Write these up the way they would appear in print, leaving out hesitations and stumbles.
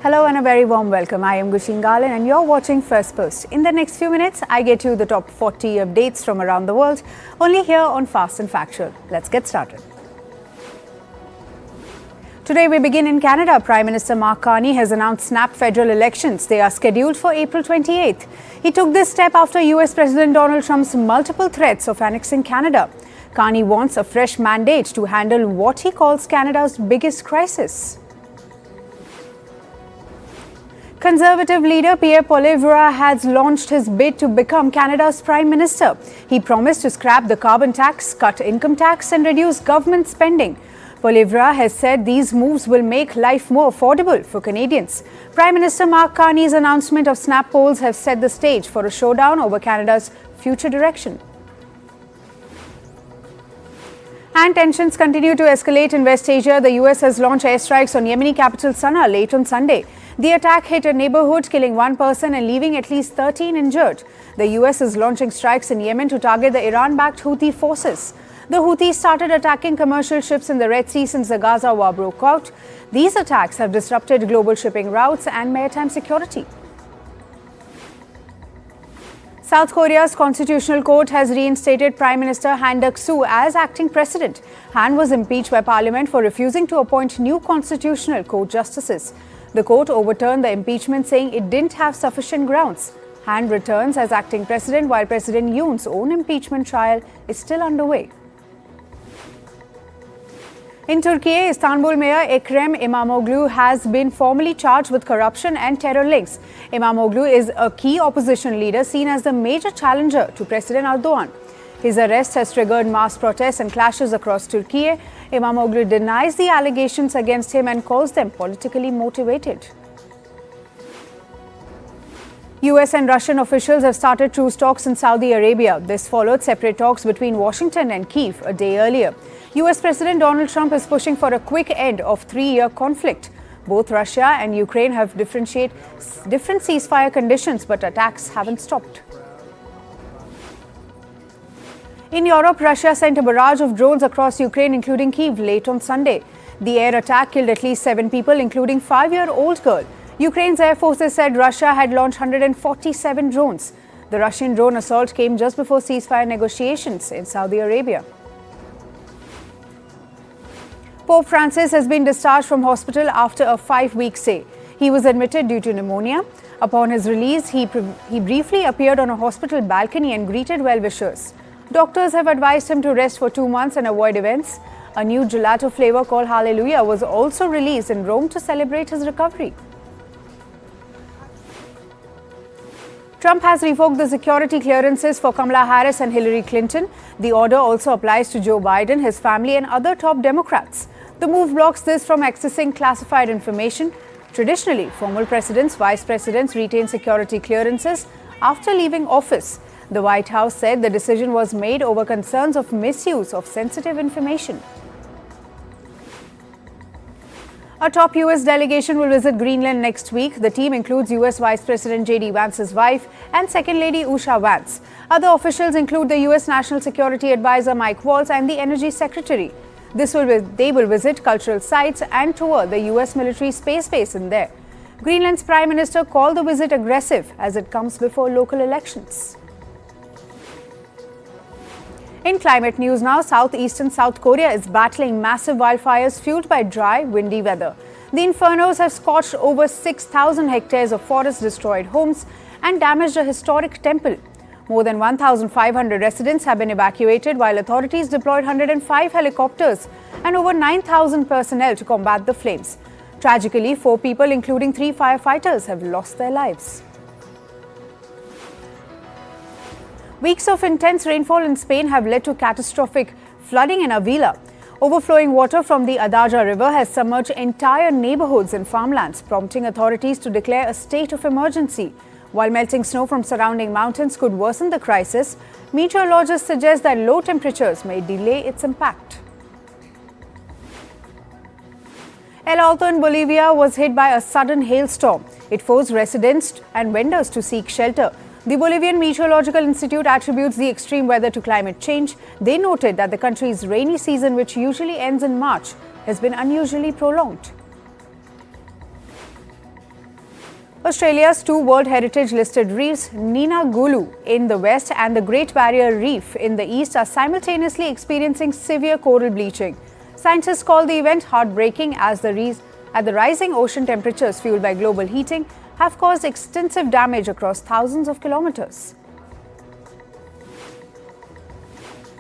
Hello and a very warm welcome. I am Gushin and you're watching Firstpost. In the next few minutes, I get you the top 40 updates from around the world, only here on Fast and Factual. Let's get started. Today we begin in Canada. Prime Minister Carney has announced snap federal elections. They are scheduled for April 28th. He took this step after US President Donald Trump's multiple threats of annexing Canada. Carney wants a fresh mandate to handle what he calls Canada's biggest crisis. Conservative leader Pierre Poilievre has launched his bid to become Canada's Prime Minister. He promised to scrap the carbon tax, cut income tax and reduce government spending. Poilievre has said these moves will make life more affordable for Canadians. Prime Minister Carney's announcement of snap polls have set the stage for a showdown over Canada's future direction. And tensions continue to escalate in West Asia. The US has launched airstrikes on Yemeni capital Sana'a late on Sunday. The attack hit a neighborhood, killing one person and leaving at least 13 injured. The US is launching strikes in Yemen to target the Iran-backed Houthi forces. The Houthis started attacking commercial ships in the Red Sea since the Gaza war broke out. These attacks have disrupted global shipping routes and maritime security. South Korea's Constitutional Court has reinstated Prime Minister Han Duck-soo as acting president. Han was impeached by Parliament for refusing to appoint new Constitutional Court justices. The court overturned the impeachment, saying it didn't have sufficient grounds. Han returns as acting president while President Yoon's own impeachment trial is still underway. In Turkey, Istanbul Mayor Ekrem İmamoğlu has been formally charged with corruption and terror links. İmamoğlu is a key opposition leader seen as the major challenger to President Erdogan. His arrest has triggered mass protests and clashes across Turkey. İmamoğlu denies the allegations against him and calls them politically motivated. US and Russian officials have started truce talks in Saudi Arabia. This followed separate talks between Washington and Kyiv a day earlier. US President Donald Trump is pushing for a quick end of three-year conflict. Both Russia and Ukraine have different ceasefire conditions, but attacks haven't stopped. In Europe, Russia sent a barrage of drones across Ukraine, including Kyiv, late on Sunday. The air attack killed at least 7 people, including a 5-year-old girl. Ukraine's air forces said Russia had launched 147 drones. The Russian drone assault came just before ceasefire negotiations in Saudi Arabia. Pope Francis has been discharged from hospital after a 5-week stay. He was admitted due to pneumonia. Upon his release, he briefly appeared on a hospital balcony and greeted well-wishers. Doctors have advised him to rest for 2 months and avoid events. A new gelato flavor called Hallelujah was also released in Rome to celebrate his recovery. Trump has revoked the security clearances for Kamala Harris and Hillary Clinton. The order also applies to Joe Biden, his family, and other top Democrats. The move blocks this from accessing classified information. Traditionally, former presidents, vice presidents retain security clearances after leaving office. The White House said the decision was made over concerns of misuse of sensitive information. A top US delegation will visit Greenland next week. The team includes US Vice President J.D. Vance's wife and Second Lady Usha Vance. Other officials include the US National Security Advisor Mike Waltz and the Energy Secretary. They will visit cultural sites and tour the US military space base in there. Greenland's Prime Minister called the visit aggressive as it comes before local elections. In climate news now, southeastern South Korea is battling massive wildfires fueled by dry, windy weather. The infernos have scorched over 6,000 hectares of forest, destroyed homes, and damaged a historic temple. More than 1,500 residents have been evacuated, while authorities deployed 105 helicopters and over 9,000 personnel to combat the flames. Tragically, 4 people, including 3 firefighters, have lost their lives. Weeks of intense rainfall in Spain have led to catastrophic flooding in Avila. Overflowing water from the Adaja River has submerged entire neighborhoods and farmlands, prompting authorities to declare a state of emergency. While melting snow from surrounding mountains could worsen the crisis, meteorologists suggest that low temperatures may delay its impact. El Alto in Bolivia was hit by a sudden hailstorm. It forced residents and vendors to seek shelter. The Bolivian Meteorological Institute attributes the extreme weather to climate change. They noted that the country's rainy season, which usually ends in March, has been unusually prolonged. Australia's two World Heritage listed reefs, Ninagulu in the west and the Great Barrier Reef in the east, are simultaneously experiencing severe coral bleaching. Scientists call the event heartbreaking as the rising ocean temperatures fueled by global heating have caused extensive damage across thousands of kilometers.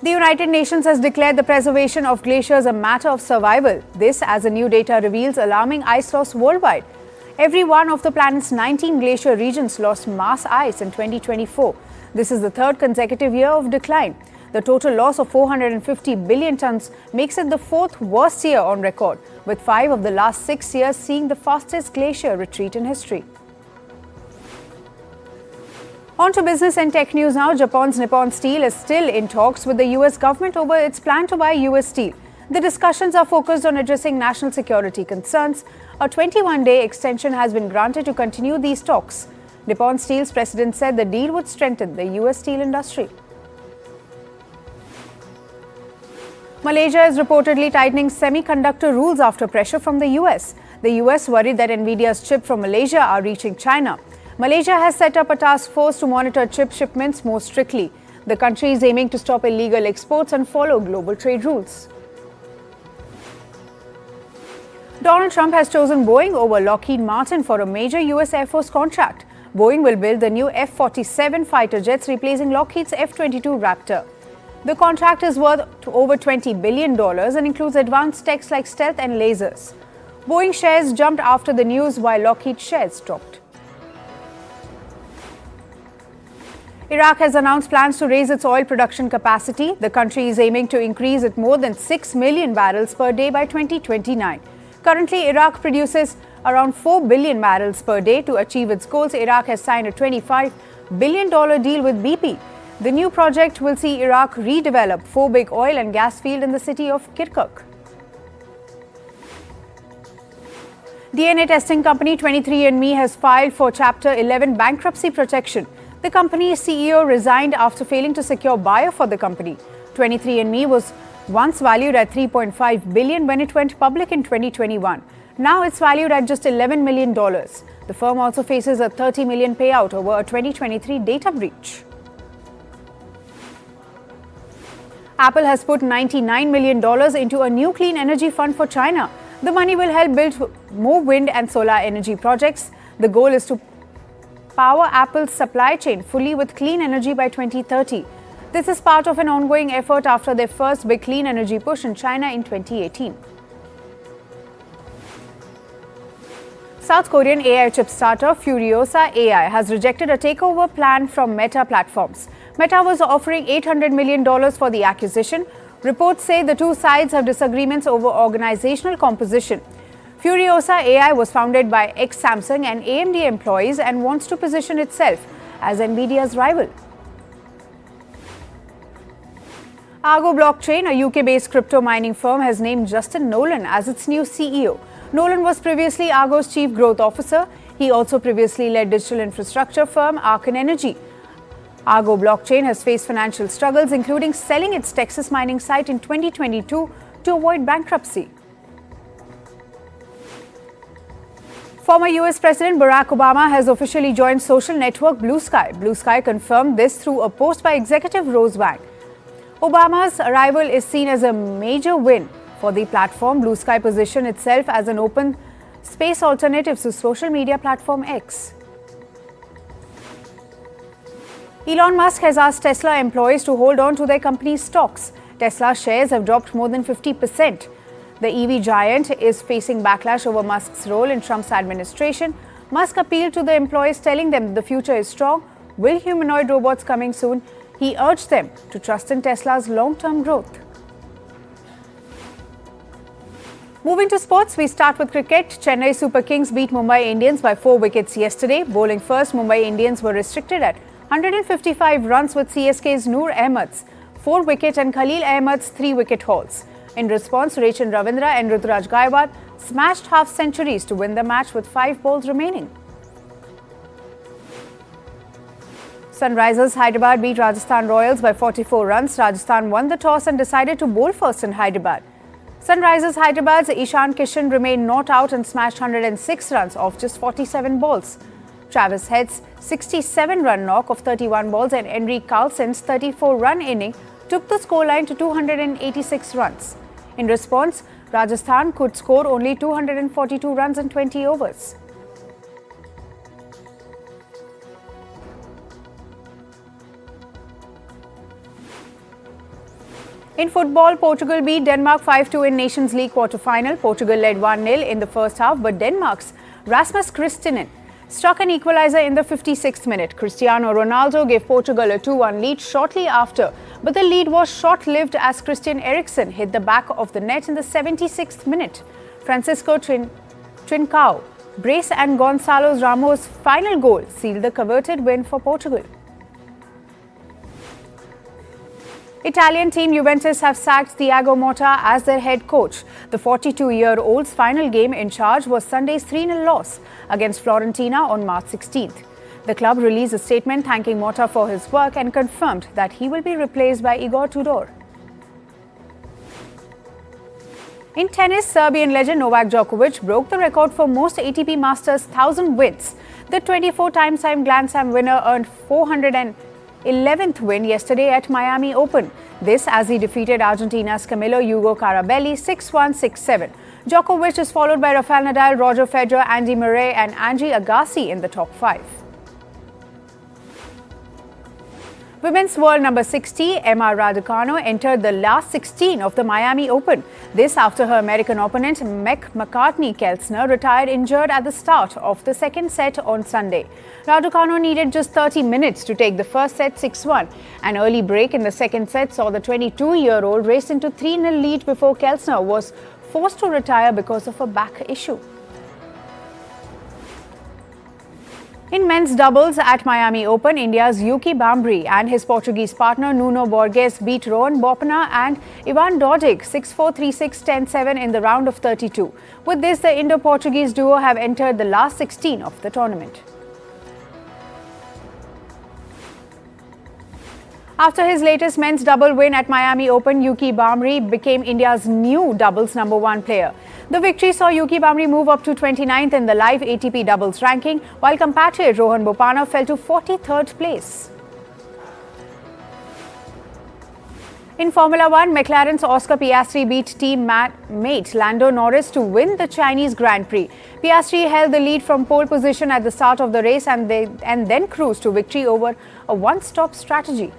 The United Nations has declared the preservation of glaciers a matter of survival. This, as the new data reveals, alarming ice loss worldwide. Every one of the planet's 19 glacier regions lost mass ice in 2024. This is the third consecutive year of decline. The total loss of 450 billion tons makes it the fourth worst year on record, with 5 of the last 6 years seeing the fastest glacier retreat in history. On to business and tech news now. Japan's Nippon Steel is still in talks with the US government over its plan to buy US Steel. The discussions are focused on addressing national security concerns. A 21-day extension has been granted to continue these talks. Nippon Steel's president said the deal would strengthen the US steel industry. Malaysia is reportedly tightening semiconductor rules after pressure from the US. The US worried that Nvidia's chips from Malaysia are reaching China. Malaysia has set up a task force to monitor chip shipments more strictly. The country is aiming to stop illegal exports and follow global trade rules. Donald Trump has chosen Boeing over Lockheed Martin for a major US Air Force contract. Boeing will build the new F-47 fighter jets, replacing Lockheed's F-22 Raptor. The contract is worth over $20 billion and includes advanced techs like stealth and lasers. Boeing shares jumped after the news, while Lockheed shares dropped. Iraq has announced plans to raise its oil production capacity. The country is aiming to increase it more than 6 million barrels per day by 2029. Currently, Iraq produces around 4 billion barrels per day. To achieve its goals, Iraq has signed a $25 billion deal with BP. The new project will see Iraq redevelop 4 big oil and gas fields in the city of Kirkuk. DNA testing company 23andMe has filed for Chapter 11 bankruptcy protection. The company's CEO resigned after failing to secure a buyer for the company. 23andMe was once valued at $3.5 billion when it went public in 2021. Now it's valued at just $11 million. The firm also faces a $30 million payout over a 2023 data breach. Apple has put $99 million into a new clean energy fund for China. The money will help build more wind and solar energy projects. The goal is to power Apple's supply chain fully with clean energy by 2030. This is part of an ongoing effort after their first big clean energy push in China in 2018. South Korean AI chip startup Furiosa AI has rejected a takeover plan from Meta Platforms. Meta was offering $800 million for the acquisition. Reports say the two sides have disagreements over organizational composition. Furiosa AI was founded by ex-Samsung and AMD employees and wants to position itself as Nvidia's rival. Argo Blockchain, a UK-based crypto mining firm, has named Justin Nolan as its new CEO. Nolan was previously Argo's chief growth officer. He also previously led digital infrastructure firm Arcan Energy. Argo Blockchain has faced financial struggles, including selling its Texas mining site in 2022 to avoid bankruptcy. Former US President Barack Obama has officially joined social network Blue Sky. Blue Sky confirmed this through a post by executive Rose Wang. Obama's arrival is seen as a major win for the platform. Blue Sky positioned itself as an open space alternative to social media platform X. Elon Musk has asked Tesla employees to hold on to their company's stocks. Tesla shares have dropped more than 50%. The EV giant is facing backlash over Musk's role in Trump's administration. Musk appealed to the employees, telling them the future is strong. Will humanoid robots coming soon? He urged them to trust in Tesla's long-term growth. Moving to sports, we start with cricket. Chennai Super Kings beat Mumbai Indians by 4 wickets yesterday. Bowling first, Mumbai Indians were restricted at 155 runs with CSK's Noor Ahmed's 4-wicket and Khalil Ahmed's 3-wicket hauls. In response, Rachan Ravindra and Ruturaj Gaikwad smashed half-centuries to win the match with 5 balls remaining. Sunrisers Hyderabad beat Rajasthan Royals by 44 runs. Rajasthan won the toss and decided to bowl first in Hyderabad. Sunrisers Hyderabad's Ishan Kishan remained not out and smashed 106 runs off just 47 balls. Travis Head's 67-run knock of 31 balls and Henrik Karlsson's 34-run inning took the scoreline to 286 runs. In response, Rajasthan could score only 242 runs in 20 overs. In football, Portugal beat Denmark 5-2 in Nations League quarter-final. Portugal led 1-0 in the first half, but Denmark's Rasmus Kristinen struck an equalizer in the 56th minute. Cristiano Ronaldo gave Portugal a 2-1 lead shortly after, but the lead was short-lived as Christian Eriksen hit the back of the net in the 76th minute. Francisco Trincao, Brace and Gonçalo Ramos' final goal sealed the coveted win for Portugal. Italian team Juventus have sacked Thiago Motta as their head coach. The 42-year-old's final game in charge was Sunday's 3-0 loss against Fiorentina on March 16th. The club released a statement thanking Motta for his work and confirmed that he will be replaced by Igor Tudor. In tennis, Serbian legend Novak Djokovic broke the record for most ATP Masters 1000 wins. The 24-time Grand Slam winner earned 411th win yesterday at Miami Open. This as he defeated Argentina's Camilo Hugo Carabelli 6-1, 6-7. Djokovic is followed by Rafael Nadal, Roger Federer, Andy Murray and Angie Agassi in the top 5. Women's world number 60, Emma Raducanu, entered the last 16 of the Miami Open. This after her American opponent, Meg McCartney-Kelsner, retired injured at the start of the second set on Sunday. Raducanu needed just 30 minutes to take the first set 6-1. An early break in the second set saw the 22-year-old race into 3-0 lead before Kelsner was forced to retire because of a back issue. In men's doubles at Miami Open, India's Yuki Bambri and his Portuguese partner Nuno Borges beat Rohan Bopanna and Ivan Dodig 6-4, 3-6, 10-7 in the round of 32. With this, the Indo-Portuguese duo have entered the last 16 of the tournament. After his latest men's double win at Miami Open, Yuki Bambri became India's new doubles number 1 player. The victory saw Yuki Bambri move up to 29th in the live ATP doubles ranking, while compatriot Rohan Bopanna fell to 43rd place. In Formula 1, McLaren's Oscar Piastri beat team mate Lando Norris to win the Chinese Grand Prix. Piastri held the lead from pole position at the start of the race and then cruised to victory over a one-stop strategy.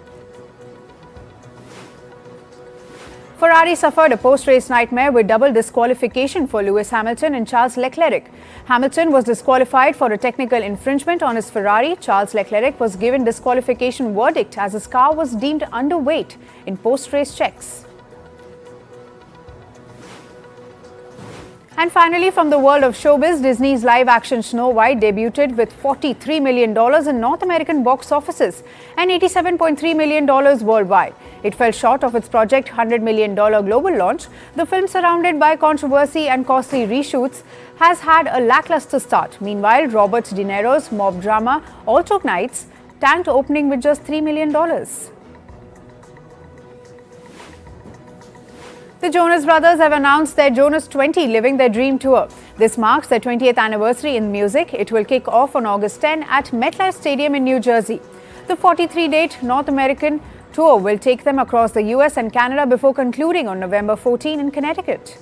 Ferrari suffered a post-race nightmare with double disqualification for Lewis Hamilton and Charles Leclerc. Hamilton was disqualified for a technical infringement on his Ferrari. Charles Leclerc was given disqualification verdict as his car was deemed underweight in post-race checks. And finally, from the world of showbiz, Disney's live-action Snow White debuted with $43 million in North American box offices and $87.3 million worldwide. It fell short of its project $100 million global launch. The film, surrounded by controversy and costly reshoots, has had a lackluster start. Meanwhile, Robert De Niro's mob drama All Took Nights tanked, opening with just $3 million. The Jonas Brothers have announced their Jonas 20 Living Their Dream tour. This marks their 20th anniversary in music. It will kick off on August 10 at MetLife Stadium in New Jersey. The 43-date North American tour will take them across the US and Canada before concluding on November 14 in Connecticut.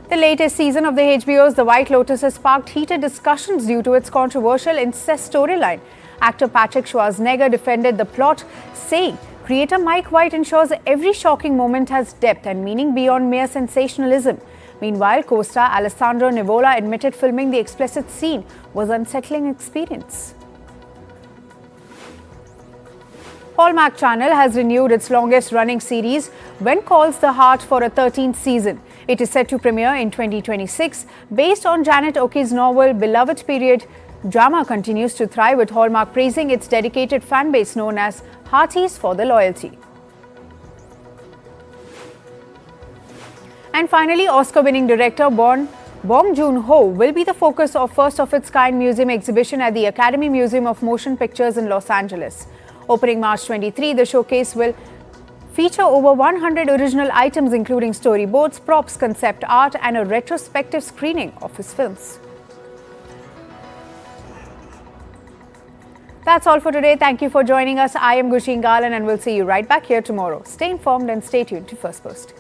The latest season of the HBO's The White Lotus has sparked heated discussions due to its controversial incest storyline. Actor Patrick Schwarzenegger defended the plot, saying creator Mike White ensures every shocking moment has depth and meaning beyond mere sensationalism. Meanwhile, co-star Alessandro Nivola admitted filming the explicit scene was an unsettling experience. Hallmark Channel has renewed its longest-running series, When Calls the Heart, for a 13th season. It is set to premiere in 2026. Based on Janet Okey's novel Beloved Period, drama continues to thrive, with Hallmark praising its dedicated fan base known as Hearties for the loyalty. And finally, Oscar-winning director Bong Joon-ho will be the focus of first-of-its-kind museum exhibition at the Academy Museum of Motion Pictures in Los Angeles. Opening March 23, the showcase will feature over 100 original items including storyboards, props, concept art and a retrospective screening of his films. That's all for today. Thank you for joining us. I am Gushin Galan and we'll see you right back here tomorrow. Stay informed and stay tuned to First Post.